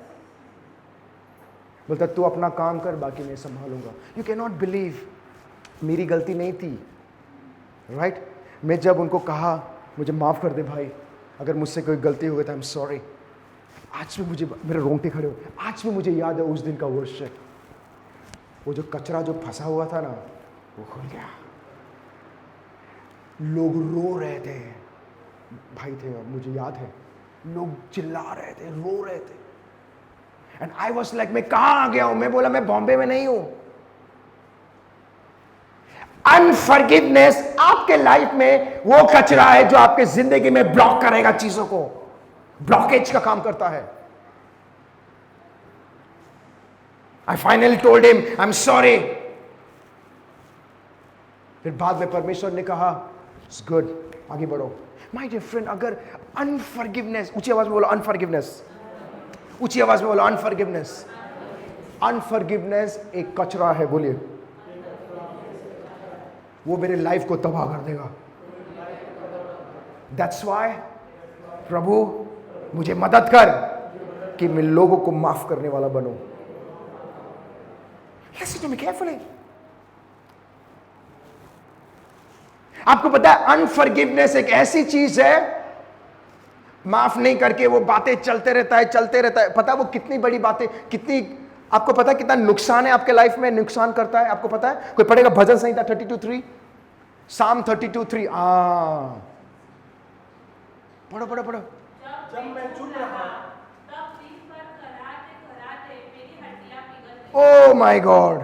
बोलता तू अपना काम कर, बाकी मैं संभालूंगा। यू कैन नॉट बिलीव, मेरी गलती नहीं थी, राइट? मैं जब उनको कहा मुझे माफ कर दे भाई, अगर मुझसे कोई गलती हो गई तो आई एम सॉरी, आज भी मुझे मेरे रोंगटे खड़े हो। आज भी मुझे याद है उस दिन का वर्षिप, वो जो कचरा जो फंसा हुआ था ना, वो खुल गया। लोग रो रहे थे, भाई थे मुझे याद है, लोग चिल्ला रहे थे, रो रहे थे। एंड आई वॉज लाइक मैं कहां आ गया हूं? मैं बोला मैं बॉम्बे में नहीं हूं। अनफॉरगिवनेस आपके लाइफ में वो कचरा है जो आपके जिंदगी में ब्लॉक करेगा, चीजों को ब्लॉकेज का काम करता है। I finally told him I am sorry. फिर बाद में परमेश्वर ने कहा इट्स गुड, आगे बढ़ो। माय डियर फ्रेंड, अगर अनफॉरगिवनेस, ऊंची आवाज में बोलो अनफॉरगिवनेस, ऊंची आवाज में बोलो अनफॉरगिवनेस। अनफॉरगिवनेस एक कचरा है, बोलिए, वो मेरे लाइफ को तबाह कर देगा। दैट्स व्हाई प्रभु मुझे मदद कर कि मैं लोगों को माफ करने वाला बनूं। Listen to me carefully. आपको पता है अनफॉरगिवनेस एक ऐसी चीज है, माफ नहीं करके वो बातें चलते रहता है, चलते रहता है। पता है वो कितनी बड़ी बातें, कितनी, आपको पता है कितना नुकसान है आपके लाइफ में, नुकसान करता है। आपको पता है, कोई पढ़ेगा भजन संहिता 32:3, साम 32:3। पढ़ो पढ़ो पढ़ो। जब मैं चुप रहा तब दिन भर कराते कराते मेरी हड्डियां पिघल गईं। ओ माय गॉड,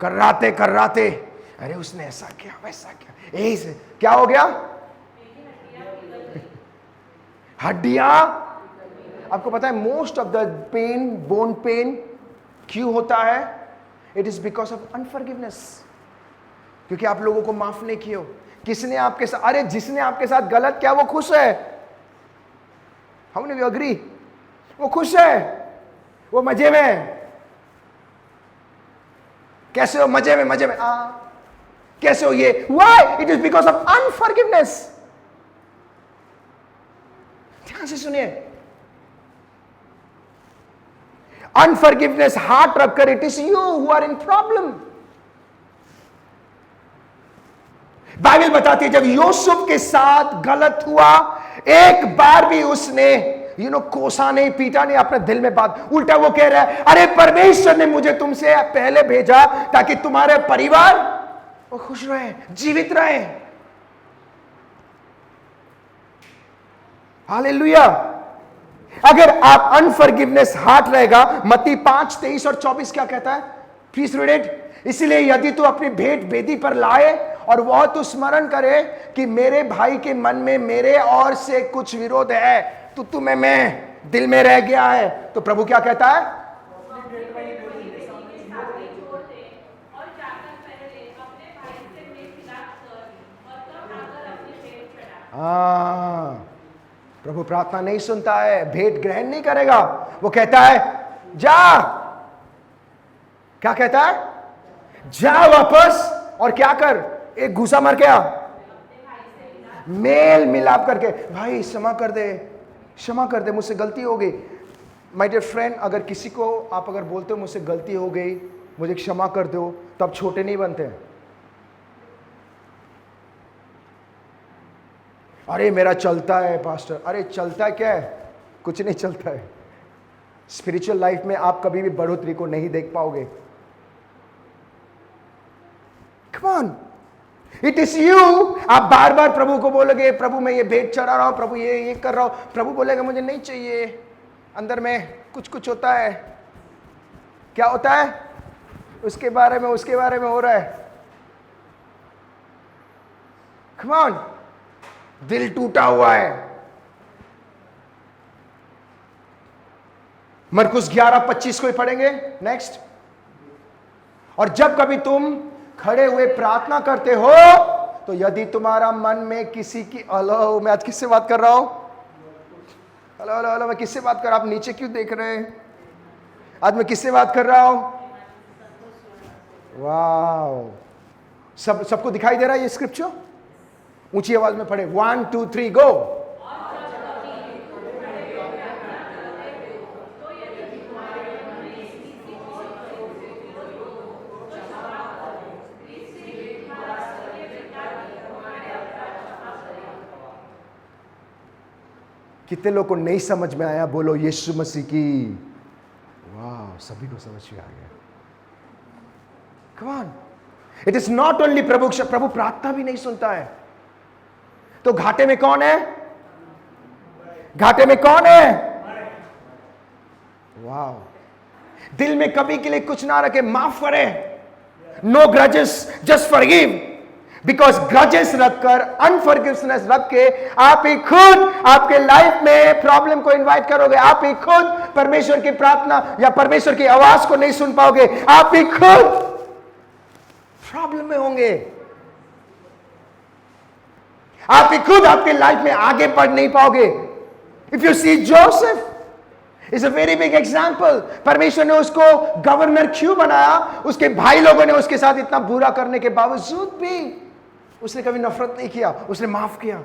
कर्राते कर्राते, अरे उसने ऐसा किया वैसा किया, यही से क्या हो गया? हड्डियां। आपको पता है most of the pain, bone pain क्यों होता है? It is because of unforgiveness, क्योंकि आप लोगों को माफ नहीं किए हो। किसने आपके साथ, अरे जिसने आपके साथ गलत किया वो खुश है। हमने भी अग्री, वो खुश है, वो मजे में। कैसे हो? मजे में, मजे में। कैसे हो? ये why? It is because of unforgiveness. ध्यान से सुनिए, अनफॉरगिवनेस हार्ट रखकर, it is you who are in problem. Bible बताती है जब यूसुफ के साथ गलत हुआ, एक बार भी उसने कोसा नहीं, पीटा नहीं, अपने दिल में बात। उल्टा वो कह रहा है अरे परमेश्वर ने मुझे तुमसे पहले भेजा ताकि तुम्हारे परिवार वो खुश रहे, जीवित रहे। हालेलुया। अगर आप अनफॉरगिवनेस हार्ट रहेगा, मत्ती 5:23 और 24 क्या कहता है? Please read it. इसलिए यदि तू अपनी भेंट वेदी पर लाए और वह तू स्मरण करे कि मेरे भाई के मन में मेरे और से कुछ विरोध है, तो तुम्हें मैं दिल में रह गया है, तो प्रभु क्या कहता है? प्रभु प्रार्थना नहीं सुनता है, भेंट ग्रहण नहीं करेगा। वो कहता है जा, क्या कहता है? जा वापस और क्या कर? एक घूसा मार के आ, मेल मिलाप करके, भाई क्षमा कर दे, क्षमा कर दे, मुझसे गलती हो गई। माय डियर फ्रेंड, अगर किसी को आप अगर बोलते हो मुझसे गलती हो गई, मुझे क्षमा कर दो, तो आप छोटे नहीं बनते हैं। अरे मेरा चलता है पास्टर, अरे चलता क्या है? कुछ नहीं चलता है। स्पिरिचुअल लाइफ में आप कभी भी बढ़ोतरी को नहीं देख पाओगे। कम ऑन, इट इज यू। आप बार बार प्रभु को बोलोगे, प्रभु मैं ये भेंट चढ़ा रहा हूं, प्रभु ये कर रहा हूं, प्रभु बोलेगा मुझे नहीं चाहिए। अंदर में कुछ कुछ होता है। क्या होता है? उसके बारे में हो रहा है। कम ऑन, दिल टूटा हुआ है। मरकुस 11:25 को ही पढ़ेंगे नेक्स्ट। और जब कभी तुम खड़े हुए प्रार्थना करते हो, तो यदि तुम्हारा मन में किसी की, हेलो मैं आज किससे बात कर रहा हूं? हेलो हेलो हेलो, मैं किससे बात कर रहा हूं? आप नीचे क्यों देख रहे हैं? आज मैं किससे बात कर रहा हूं? वाह, सबको दिखाई दे रहा है ये स्क्रिप्चर? ऊंची आवाज में पढ़े, 1 2 3 गो। कितने लोग को नहीं समझ में आया? बोलो यीशु मसीह की। वाह, सभी को समझ में आ गया। Come on, it is not only प्रभु प्रार्थना भी नहीं सुनता है। तो घाटे में कौन है? घाटे में कौन है? वाह, दिल में कभी के लिए कुछ ना रखे, माफ करे। No grudges, just forgive. Because grudges रखकर, अनफॉरगिवनेस रख के आप ही खुद आपके लाइफ में प्रॉब्लम को इनवाइट करोगे। आप ही खुद परमेश्वर की प्रार्थना या परमेश्वर की आवाज को नहीं सुन पाओगे। आप ही खुद प्रॉब्लम में होंगे। आप ही खुद आपके लाइफ में आगे बढ़ नहीं पाओगे। If you see Joseph is a very big example. परमेश्वर ने उसको गवर्नर क्यों बनाया? उसके भाई लोगों ने उसके साथ इतना बुरा करने के बावजूद भी उसने कभी नफरत नहीं किया, उसने माफ किया।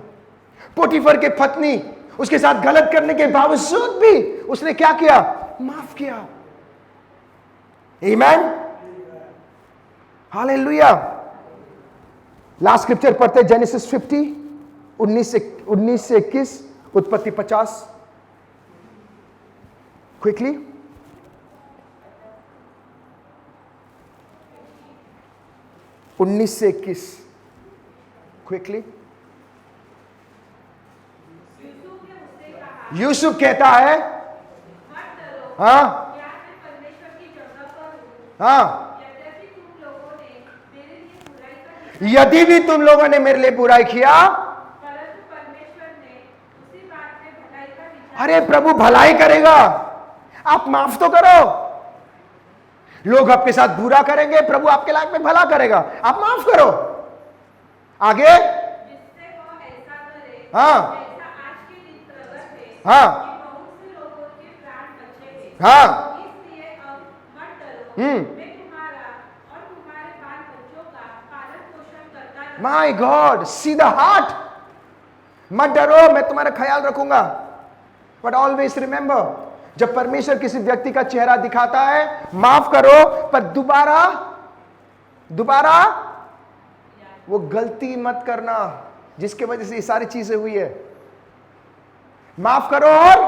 पोटीफर के पत्नी उसके साथ गलत करने के बावजूद भी उसने क्या किया? माफ किया। आमीन, हालेलुया। लास्ट स्क्रिप्चर पढ़ते, जेनेसिस 50 19 से 21, उत्पत्ति 50 क्विकली। उन्नीस से 21 क्विकली। यूसुफ कहता है, हाँ हाँ, यदि भी तुम लोगों ने मेरे लिए बुराई किया, अरे प्रभु भलाई करेगा, आप माफ तो करो। लोग आपके साथ बुरा करेंगे, प्रभु आपके लाइफ में भला करेगा, आप माफ करो। आगे, हाँ हाँ हाँ, माई गॉड, सी द हार्ट। मत डरो, मैं तुम्हारा ख्याल रखूंगा। बट ऑलवेज रिमेंबर, जब परमेश्वर किसी व्यक्ति का चेहरा दिखाता है, माफ करो, पर दोबारा वो गलती मत करना जिसके वजह से ये सारी चीजें हुई है। माफ करो और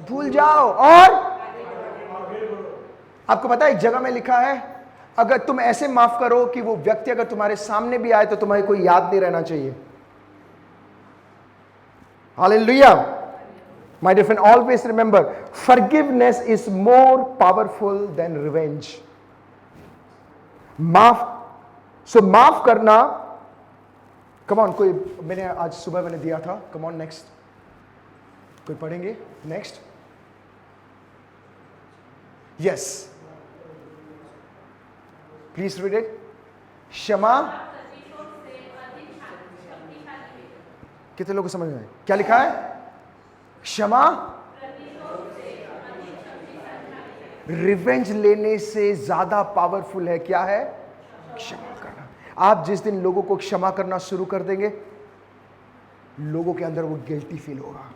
भूल जाओ। और आपको पता है एक जगह में लिखा है, अगर तुम ऐसे माफ करो कि वो व्यक्ति अगर तुम्हारे सामने भी आए तो तुम्हें कोई याद नहीं रहना चाहिए। Hallelujah. My dear friend, always remember, forgiveness is more powerful than revenge. माफ करना, come on, कोई, मैंने आज सुबह मैंने दिया था, come on next, कोई पढ़ेंगे next? Yes, please read it. क्षमा, कितने लोगों को समझ में आया? क्या लिखा है? क्षमा रिवेंज लेने से ज्यादा पावरफुल है। क्या है? क्षमा करना। आप जिस दिन लोगों को क्षमा करना शुरू कर देंगे, लोगों के अंदर वो गिल्टी फील होगा।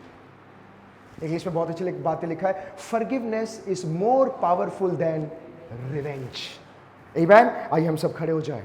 इंग्लिश में बहुत अच्छी बातें लिखा है, forgiveness is more powerful than revenge. आमीन। आइए हम सब खड़े हो जाएं।